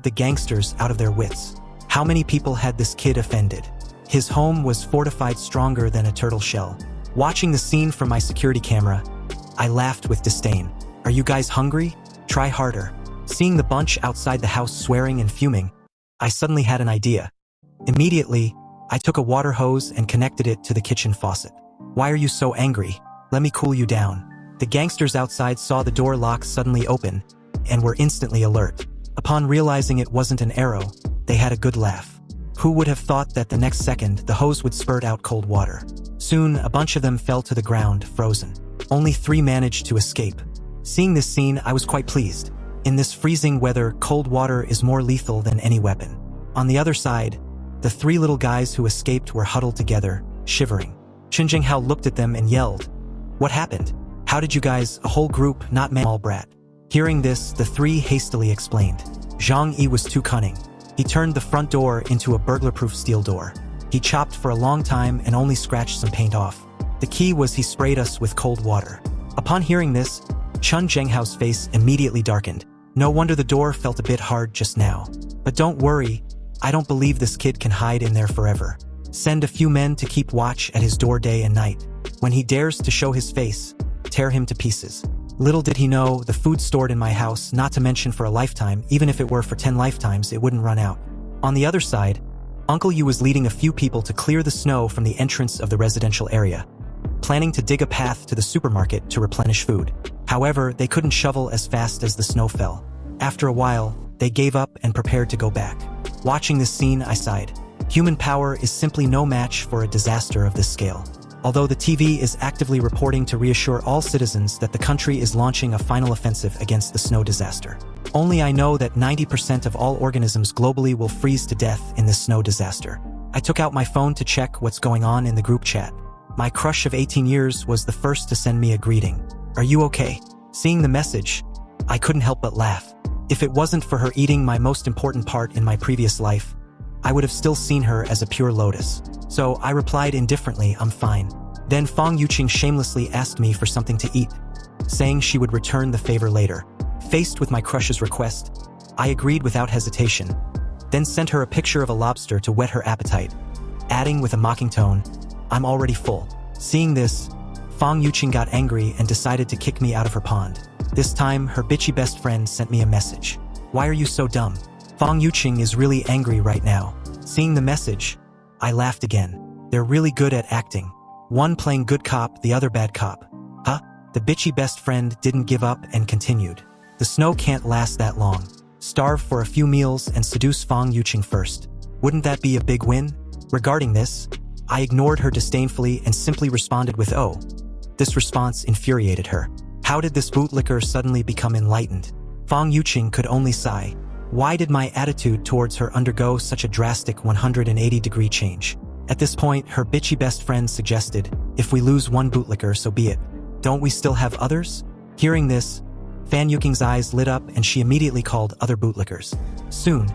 the gangsters out of their wits. How many people had this kid offended? His home was fortified stronger than a turtle shell. Watching the scene from my security camera, I laughed with disdain. Are you guys hungry? Try harder. Seeing the bunch outside the house swearing and fuming, I suddenly had an idea. Immediately, I took a water hose and connected it to the kitchen faucet. Why are you so angry? Let me cool you down. The gangsters outside saw the door lock suddenly open and were instantly alert. Upon realizing it wasn't an arrow, they had a good laugh. Who would have thought that the next second the hose would spurt out cold water? Soon, a bunch of them fell to the ground, frozen. Only 3 managed to escape. Seeing this scene, I was quite pleased. In this freezing weather, cold water is more lethal than any weapon. On the other side, the 3 little guys who escaped were huddled together, shivering. Chen Jinghao looked at them and yelled, "What happened? How did you guys, a whole group, not man, small brat?" Hearing this, the 3 hastily explained. Zhang Yi was too cunning. He turned the front door into a burglar-proof steel door. He chopped for a long time and only scratched some paint off. The key was he sprayed us with cold water. Upon hearing this, Chen Zhenghao's face immediately darkened. No wonder the door felt a bit hard just now. But don't worry, I don't believe this kid can hide in there forever. Send a few men to keep watch at his door day and night. When he dares to show his face, tear him to pieces. Little did he know, the food stored in my house, not to mention for a lifetime, even if it were for 10 lifetimes, it wouldn't run out. On the other side, Uncle Yu was leading a few people to clear the snow from the entrance of the residential area, planning to dig a path to the supermarket to replenish food. However, they couldn't shovel as fast as the snow fell. After a while, they gave up and prepared to go back. Watching this scene, I sighed. Human power is simply no match for a disaster of this scale. Although the TV is actively reporting to reassure all citizens that the country is launching a final offensive against the snow disaster. Only I know that 90% of all organisms globally will freeze to death in this snow disaster. I took out my phone to check what's going on in the group chat. My crush of 18 years was the first to send me a greeting. "Are you okay?" Seeing the message, I couldn't help but laugh. If it wasn't for her eating my most important part in my previous life, I would have still seen her as a pure lotus. So I replied indifferently, "I'm fine." Then Fang Yuqing shamelessly asked me for something to eat, saying she would return the favor later. Faced with my crush's request, I agreed without hesitation, then sent her a picture of a lobster to whet her appetite, adding with a mocking tone, "I'm already full." Seeing this, Fang Yuqing got angry and decided to kick me out of her pond. This time, her bitchy best friend sent me a message. "Why are you so dumb?" Fang Yuqing is really angry right now. Seeing the message, I laughed again. They're really good at acting. One playing good cop, the other bad cop. Huh? The bitchy best friend didn't give up and continued. "The snow can't last that long. Starve for a few meals and seduce Fang Yuqing first. Wouldn't that be a big win?" Regarding this, I ignored her disdainfully and simply responded with "Oh." This response infuriated her. How did this bootlicker suddenly become enlightened? Fang Yuqing could only sigh. Why did my attitude towards her undergo such a drastic 180-degree change? At this point, her bitchy best friend suggested, "If we lose one bootlicker, so be it. Don't we still have others?" Hearing this, Fan Yuqing's eyes lit up and she immediately called other bootlickers. Soon,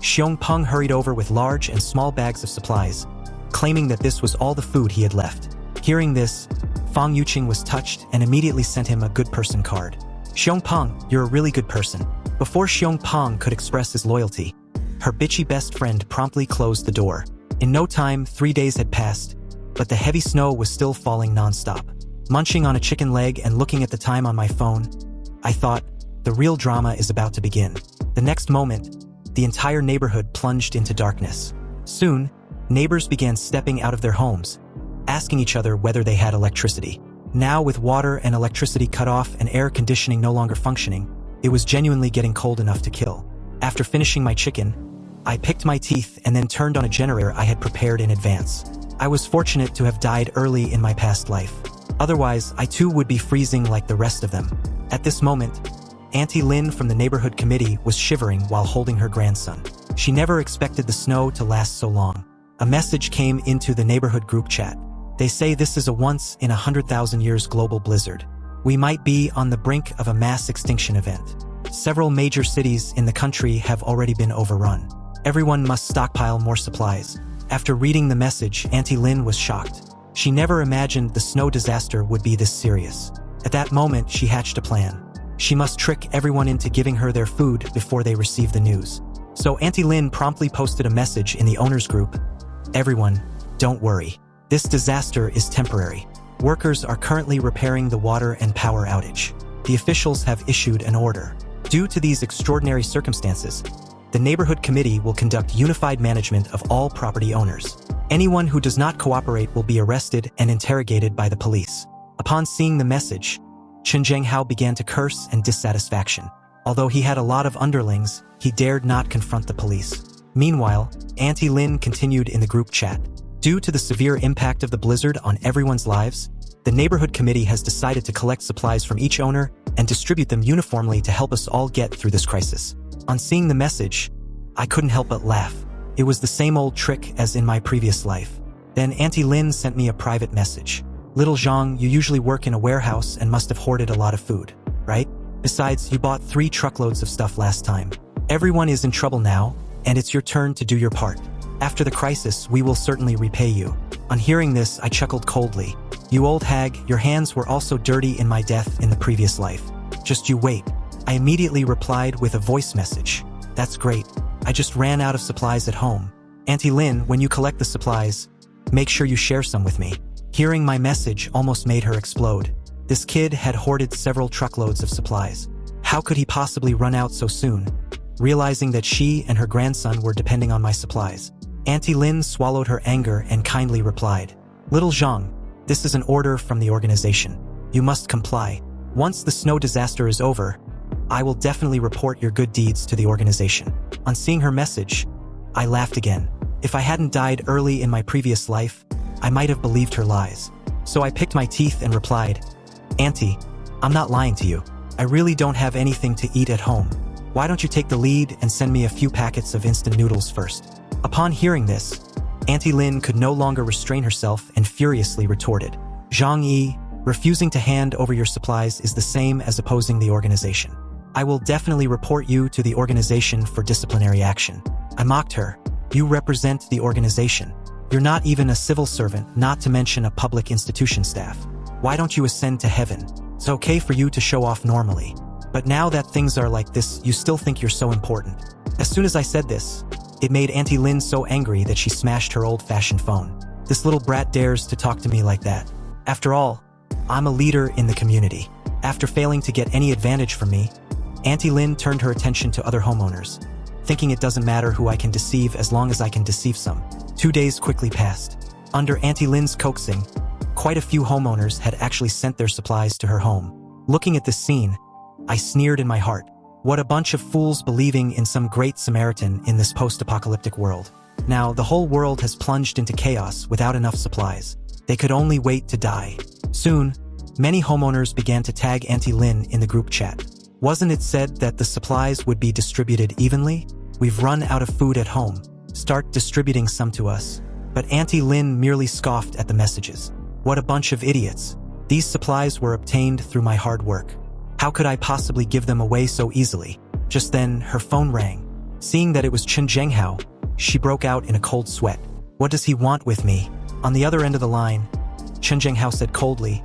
Xiong Peng hurried over with large and small bags of supplies, claiming that this was all the food he had left. Hearing this, Fang Yuqing was touched and immediately sent him a good person card. "Xiong Peng, you're a really good person." Before Xiong Peng could express his loyalty, her bitchy best friend promptly closed the door. In no time, 3 days had passed, but the heavy snow was still falling non-stop. Munching on a chicken leg and looking at the time on my phone, I thought, the real drama is about to begin. The next moment, the entire neighborhood plunged into darkness. Soon, neighbors began stepping out of their homes, asking each other whether they had electricity. Now, with water and electricity cut off and air conditioning no longer functioning, it was genuinely getting cold enough to kill. After finishing my chicken, I picked my teeth and then turned on a generator I had prepared in advance. I was fortunate to have died early in my past life. Otherwise, I too would be freezing like the rest of them. At this moment, Auntie Lin from the neighborhood committee was shivering while holding her grandson. She never expected the snow to last so long. A message came into the neighborhood group chat. They say this is a once-in-100,000 years global blizzard. We might be on the brink of a mass extinction event. Several major cities in the country have already been overrun. Everyone must stockpile more supplies. After reading the message, Auntie Lin was shocked. She never imagined the snow disaster would be this serious. At that moment, she hatched a plan. She must trick everyone into giving her their food before they receive the news. So Auntie Lin promptly posted a message in the owners group. Everyone, don't worry. This disaster is temporary. Workers are currently repairing the water and power outage. The officials have issued an order. Due to these extraordinary circumstances, the neighborhood committee will conduct unified management of all property owners. Anyone who does not cooperate will be arrested and interrogated by the police. Upon seeing the message, Chen Zhenghao began to curse in dissatisfaction. Although he had a lot of underlings, he dared not confront the police. Meanwhile, Auntie Lin continued in the group chat. Due to the severe impact of the blizzard on everyone's lives, the neighborhood committee has decided to collect supplies from each owner and distribute them uniformly to help us all get through this crisis. On seeing the message, I couldn't help but laugh. It was the same old trick as in my previous life. Then Auntie Lin sent me a private message. Little Zhang, you usually work in a warehouse and must have hoarded a lot of food, right? Besides, you bought 3 truckloads of stuff last time. Everyone is in trouble now, and it's your turn to do your part. After the crisis, we will certainly repay you. On hearing this, I chuckled coldly. You old hag, your hands were also dirty in my death in the previous life. Just you wait. I immediately replied with a voice message. That's great. I just ran out of supplies at home. Auntie Lin, when you collect the supplies, make sure you share some with me. Hearing my message almost made her explode. This kid had hoarded several truckloads of supplies. How could he possibly run out so soon? Realizing that she and her grandson were depending on my supplies, Auntie Lin swallowed her anger and kindly replied, Little Zhang, this is an order from the organization. You must comply. Once the snow disaster is over, I will definitely report your good deeds to the organization. On seeing her message, I laughed again. If I hadn't died early in my previous life, I might have believed her lies. So I picked my teeth and replied, Auntie, I'm not lying to you. I really don't have anything to eat at home. Why don't you take the lead and send me a few packets of instant noodles first? Upon hearing this, Auntie Lin could no longer restrain herself and furiously retorted, Zhang Yi, refusing to hand over your supplies is the same as opposing the organization. I will definitely report you to the organization for disciplinary action. I mocked her. You represent the organization. You're not even a civil servant, not to mention a public institution staff. Why don't you ascend to heaven? It's okay for you to show off normally. But now that things are like this, you still think you're so important. As soon as I said this, it made Auntie Lin so angry that she smashed her old-fashioned phone. This little brat dares to talk to me like that. After all, I'm a leader in the community. After failing to get any advantage from me, Auntie Lin turned her attention to other homeowners, thinking it doesn't matter who I can deceive as long as I can deceive some. 2 days quickly passed. Under Auntie Lin's coaxing, quite a few homeowners had actually sent their supplies to her home. Looking at this scene, I sneered in my heart. What a bunch of fools believing in some great Samaritan in this post-apocalyptic world. Now, the whole world has plunged into chaos without enough supplies. They could only wait to die. Soon, many homeowners began to tag Auntie Lin in the group chat. Wasn't it said that the supplies would be distributed evenly? We've run out of food at home. Start distributing some to us. But Auntie Lin merely scoffed at the messages. What a bunch of idiots. These supplies were obtained through my hard work. How could I possibly give them away so easily? Just then, her phone rang. Seeing that it was Chen Zhenghao, she broke out in a cold sweat. What does he want with me? On the other end of the line, Chen Zhenghao said coldly,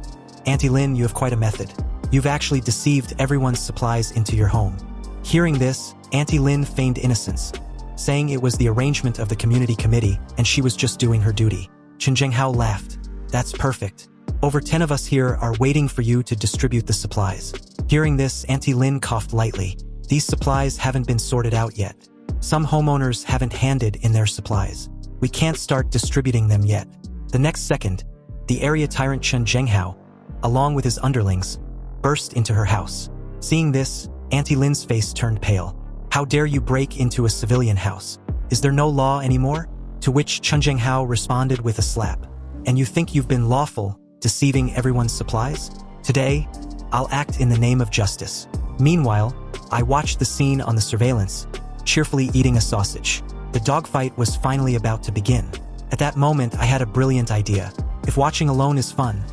Auntie Lin, you have quite a method. You've actually deceived everyone's supplies into your home. Hearing this, Auntie Lin feigned innocence, saying it was the arrangement of the community committee and she was just doing her duty. Chen Zhenghao laughed. That's perfect. Over 10 of us here are waiting for you to distribute the supplies. Hearing this, Auntie Lin coughed lightly. These supplies haven't been sorted out yet. Some homeowners haven't handed in their supplies. We can't start distributing them yet. The next second, the area tyrant Chen Zhenghao, along with his underlings, burst into her house. Seeing this, Auntie Lin's face turned pale. How dare you break into a civilian house? Is there no law anymore? To which Chen Zhenghao responded with a slap. And you think you've been lawful, deceiving everyone's supplies? Today, I'll act in the name of justice. Meanwhile, I watched the scene on the surveillance, cheerfully eating a sausage. The dogfight was finally about to begin. At that moment, I had a brilliant idea. If watching alone is fun,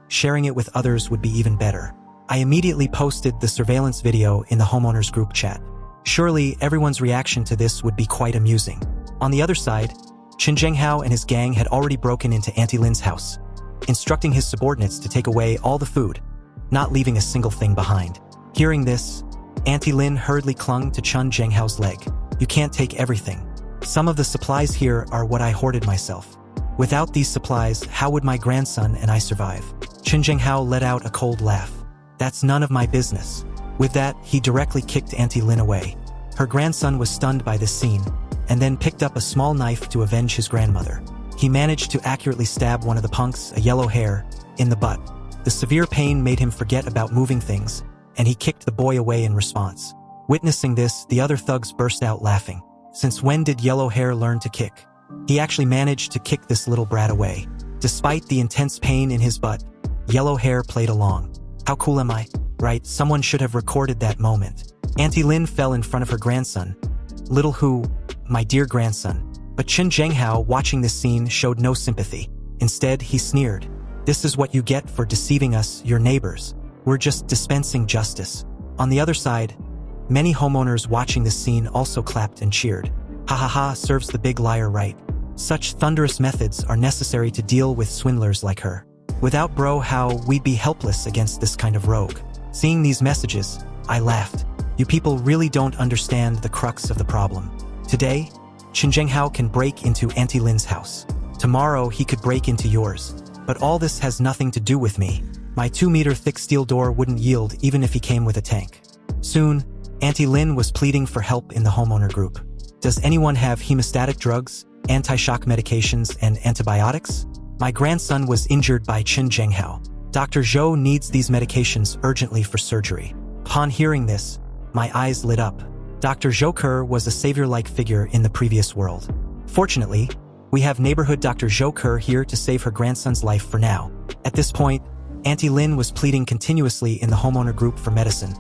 sharing it with others would be even better. I immediately posted the surveillance video in the homeowners group chat. Surely, everyone's reaction to this would be quite amusing. On the other side, Chen Zhenghao and his gang had already broken into Auntie Lin's house, instructing his subordinates to take away all the food, not leaving a single thing behind. Hearing this, Auntie Lin hurriedly clung to Chen Zhenghao's leg. You can't take everything. Some of the supplies here are what I hoarded myself. Without these supplies, how would my grandson and I survive? Chen Zhenghao let out a cold laugh. That's none of my business. With that, he directly kicked Auntie Lin away. Her grandson was stunned by this scene, and then picked up a small knife to avenge his grandmother. He managed to accurately stab one of the punks, a yellow hair, in the butt. The severe pain made him forget about moving things, and he kicked the boy away in response. Witnessing this, the other thugs burst out laughing. Since when did Yellow Hair learn to kick? He actually managed to kick this little brat away. Despite the intense pain in his butt, Yellow Hair played along. How cool am I? Right, someone should have recorded that moment. Auntie Lin fell in front of her grandson. Little Hu, my dear grandson. But Chen Zhenghao, watching this scene, showed no sympathy. Instead, he sneered. This is what you get for deceiving us, your neighbors. We're just dispensing justice. On the other side, many homeowners watching this scene also clapped and cheered. Ha ha ha, serves the big liar right. Such thunderous methods are necessary to deal with swindlers like her. Without bro how we'd be helpless against this kind of rogue. Seeing these messages, I laughed. You people really don't understand the crux of the problem. Today, Chen Zhenghao can break into Auntie Lin's house. Tomorrow he could break into yours. But all this has nothing to do with me. My 2-meter thick steel door wouldn't yield even if he came with a tank. Soon, Auntie Lin was pleading for help in the homeowner group. Does anyone have hemostatic drugs, anti-shock medications, and antibiotics? My grandson was injured by Chen Zhenghao. Dr. Zhou needs these medications urgently for surgery. Upon hearing this, my eyes lit up. Dr. Zhou was a savior-like figure in the previous world. Fortunately, we have neighborhood Dr. Zhou here to save her grandson's life for now. At this point, Auntie Lin was pleading continuously in the homeowner group for medicine,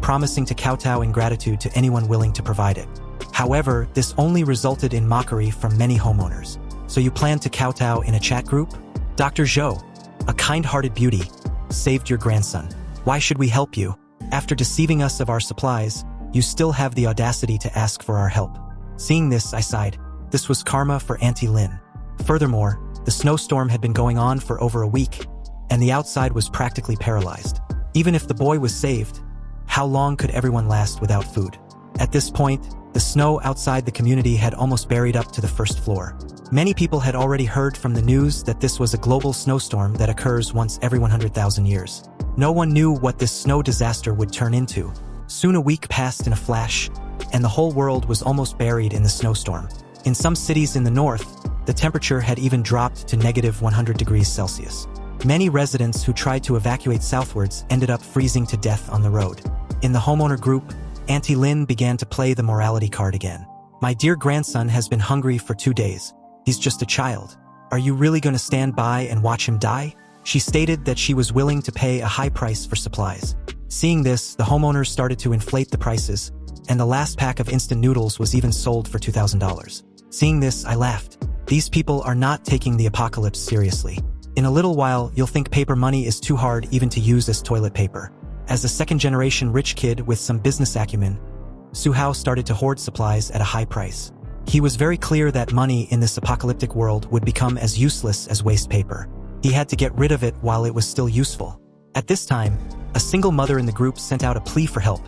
promising to kowtow in gratitude to anyone willing to provide it. However, this only resulted in mockery from many homeowners. So you plan to kowtow in a chat group? Dr. Zhou, a kind-hearted beauty, saved your grandson. Why should we help you? After deceiving us of our supplies, you still have the audacity to ask for our help. Seeing this, I sighed. This was karma for Auntie Lin. Furthermore, the snowstorm had been going on for over a week, and the outside was practically paralyzed. Even if the boy was saved, how long could everyone last without food? At this point, the snow outside the community had almost buried up to the first floor. Many people had already heard from the news that this was a global snowstorm that occurs once every 100,000 years. No one knew what this snow disaster would turn into. Soon a week passed in a flash, and the whole world was almost buried in the snowstorm. In some cities in the north, the temperature had even dropped to -100 degrees Celsius. Many residents who tried to evacuate southwards ended up freezing to death on the road. In the homeowner group, Auntie Lin began to play the morality card again. My dear grandson has been hungry for 2 days. He's just a child. Are you really going to stand by and watch him die? She stated that she was willing to pay a high price for supplies. Seeing this, the homeowners started to inflate the prices, and the last pack of instant noodles was even sold for $2,000. Seeing this, I laughed. These people are not taking the apocalypse seriously. In a little while, you'll think paper money is too hard even to use as toilet paper. As a second-generation rich kid with some business acumen, Su Hao started to hoard supplies at a high price. He was very clear that money in this apocalyptic world would become as useless as waste paper. He had to get rid of it while it was still useful. At this time, a single mother in the group sent out a plea for help,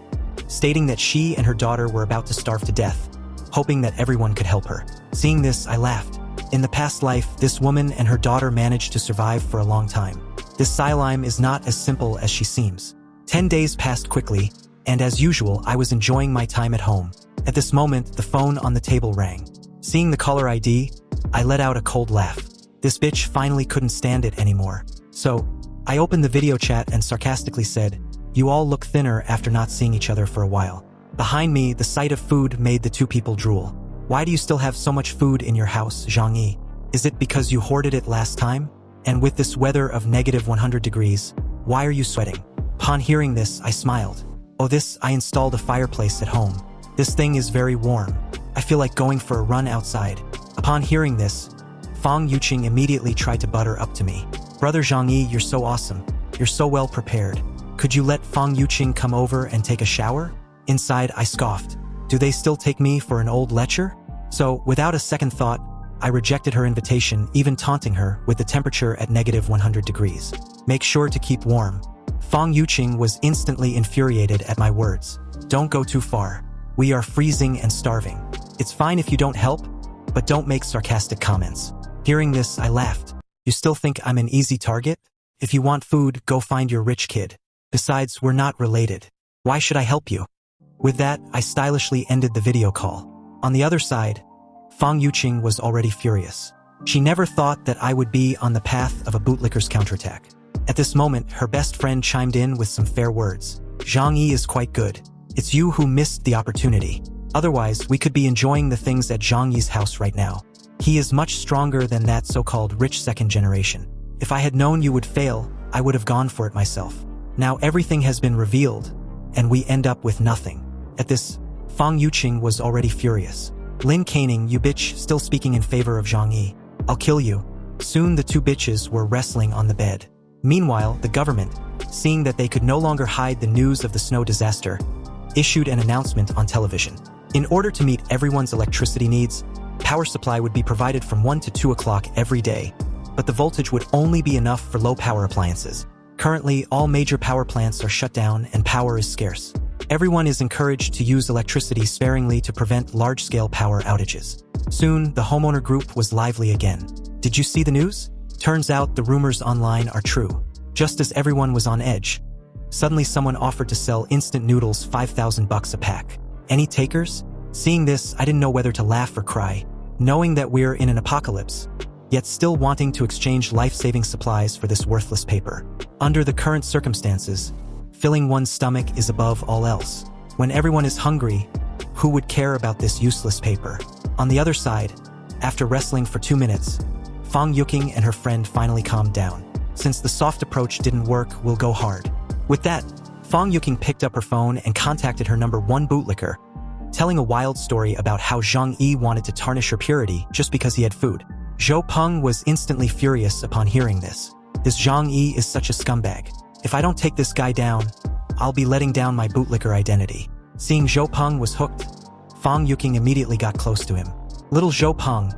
stating that she and her daughter were about to starve to death, hoping that everyone could help her. Seeing this, I laughed. In the past life, this woman and her daughter managed to survive for a long time. This Silime is not as simple as she seems. 10 days passed quickly, and as usual, I was enjoying my time at home. At this moment, the phone on the table rang. Seeing the caller ID, I let out a cold laugh. This bitch finally couldn't stand it anymore. So, I opened the video chat and sarcastically said, "You all look thinner after not seeing each other for a while." Behind me, the sight of food made the two people drool. "Why do you still have so much food in your house, Zhang Yi? Is it because you hoarded it last time? And with this weather of -100 degrees, why are you sweating?" Upon hearing this, I smiled. "Oh, I installed a fireplace at home. This thing is very warm. I feel like going for a run outside." Upon hearing this, Fang Yuqing immediately tried to butter up to me. "Brother Zhang Yi, you're so awesome. You're so well prepared. Could you let Fang Yuqing come over and take a shower?" Inside, I scoffed. Do they still take me for an old lecher? So, without a second thought, I rejected her invitation, even taunting her with the temperature at -100 degrees. "Make sure to keep warm." Fang Yuqing was instantly infuriated at my words. "Don't go too far. We are freezing and starving." It's fine if you don't help, but don't make sarcastic comments. Hearing this, I laughed. You still think I'm an easy target? If you want food, go find your rich kid. Besides, we're not related. Why should I help you? With that, I stylishly ended the video call. On the other side, Fang Yuqing was already furious. She never thought that I would be on the path of a bootlicker's counterattack. At this moment, her best friend chimed in with some fair words. Zhang Yi is quite good. It's you who missed the opportunity. Otherwise, we could be enjoying the things at Zhang Yi's house right now. He is much stronger than that so-called rich second generation. If I had known you would fail, I would have gone for it myself. Now everything has been revealed, and we end up with nothing. At this, Fang Yuqing was already furious. Lin Caning, you bitch, still speaking in favor of Zhang Yi. I'll kill you. Soon the two bitches were wrestling on the bed. Meanwhile, the government, seeing that they could no longer hide the news of the snow disaster, issued an announcement on television. In order to meet everyone's electricity needs, power supply would be provided from 1 to 2 o'clock every day, but the voltage would only be enough for low-power appliances. Currently, all major power plants are shut down and power is scarce. Everyone is encouraged to use electricity sparingly to prevent large-scale power outages. Soon, the homeowner group was lively again. Did you see the news? Turns out the rumors online are true. Just as everyone was on edge, suddenly someone offered to sell instant noodles $5,000 a pack. Any takers? Seeing this, I didn't know whether to laugh or cry, knowing that we're in an apocalypse, yet still wanting to exchange life-saving supplies for this worthless paper. Under the current circumstances, filling one's stomach is above all else. When everyone is hungry, who would care about this useless paper? On the other side, after wrestling for 2 minutes, Fang Yuqing and her friend finally calmed down. Since the soft approach didn't work, we'll go hard. With that, Fang Yuqing picked up her phone and contacted her number 1 bootlicker, telling a wild story about how Zhang Yi wanted to tarnish her purity just because he had food. Zhou Peng was instantly furious upon hearing this. This Zhang Yi is such a scumbag. If I don't take this guy down, I'll be letting down my bootlicker identity. Seeing Zhou Peng was hooked, Fang Yuqing immediately got close to him. Little Zhou Peng,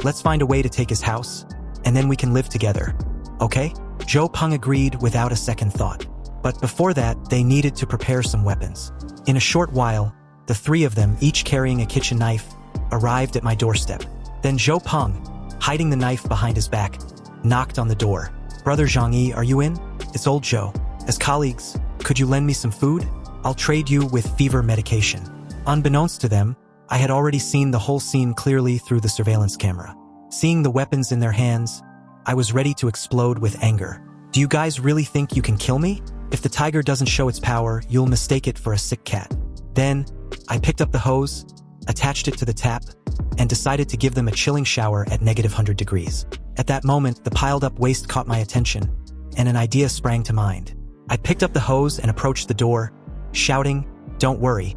let's find a way to take his house, and then we can live together. Okay? Zhou Peng agreed without a second thought. But before that, they needed to prepare some weapons. In a short while, the 3 of them, each carrying a kitchen knife, arrived at my doorstep. Then Zhou Peng, hiding the knife behind his back, knocked on the door. Brother Zhang Yi, are you in? It's old Zhou. As colleagues, could you lend me some food? I'll trade you with fever medication. Unbeknownst to them, I had already seen the whole scene clearly through the surveillance camera. Seeing the weapons in their hands, I was ready to explode with anger. Do you guys really think you can kill me? If the tiger doesn't show its power, you'll mistake it for a sick cat. Then, I picked up the hose, attached it to the tap, and decided to give them a chilling shower at -100 degrees. At that moment, the piled-up waste caught my attention, and an idea sprang to mind. I picked up the hose and approached the door, shouting, "Don't worry,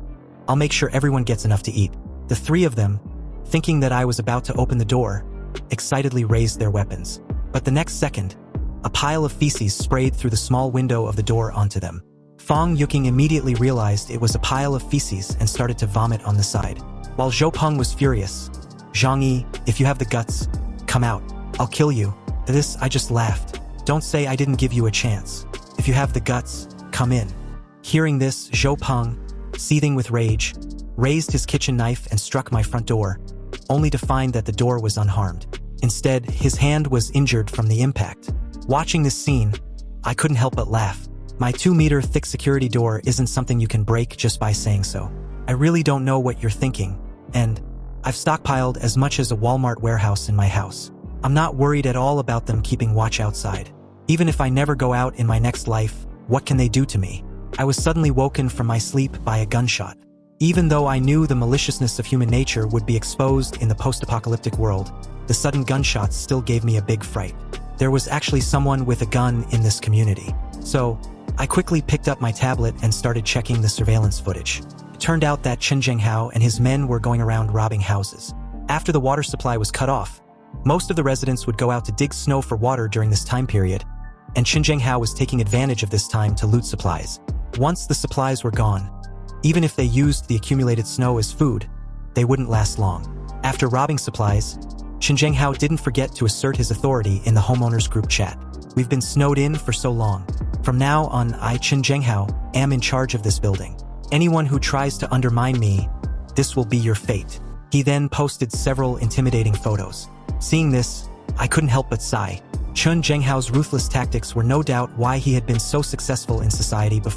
I'll make sure everyone gets enough to eat." The 3 of them, thinking that I was about to open the door, excitedly raised their weapons. But the next second, a pile of feces sprayed through the small window of the door onto them. Fang Yuqing immediately realized it was a pile of feces and started to vomit on the side. While Zhou Peng was furious, "Zhang Yi, if you have the guts, come out. I'll kill you." To this, I just laughed. "Don't say I didn't give you a chance. If you have the guts, come in." Hearing this, Zhou Peng, seething with rage, raised his kitchen knife and struck my front door, only to find that the door was unharmed. Instead, his hand was injured from the impact. Watching this scene, I couldn't help but laugh. My 2-meter thick security door isn't something you can break just by saying so. I really don't know what you're thinking, and I've stockpiled as much as a Walmart warehouse in my house. I'm not worried at all about them keeping watch outside. Even if I never go out in my next life, what can they do to me? I was suddenly woken from my sleep by a gunshot. Even though I knew the maliciousness of human nature would be exposed in the post-apocalyptic world, the sudden gunshots still gave me a big fright. There was actually someone with a gun in this community. So, I quickly picked up my tablet and started checking the surveillance footage. It turned out that Chen Zhenghao and his men were going around robbing houses. After the water supply was cut off, most of the residents would go out to dig snow for water during this time period, and Chen Zhenghao was taking advantage of this time to loot supplies. Once the supplies were gone, even if they used the accumulated snow as food, they wouldn't last long. After robbing supplies, Chen Zhenghao didn't forget to assert his authority in the homeowners group chat. "We've been snowed in for so long. From now on, I, Chen Zhenghao, am in charge of this building. Anyone who tries to undermine me, this will be your fate." He then posted several intimidating photos. Seeing this, I couldn't help but sigh. Chun Zhenghao's ruthless tactics were no doubt why he had been so successful in society before.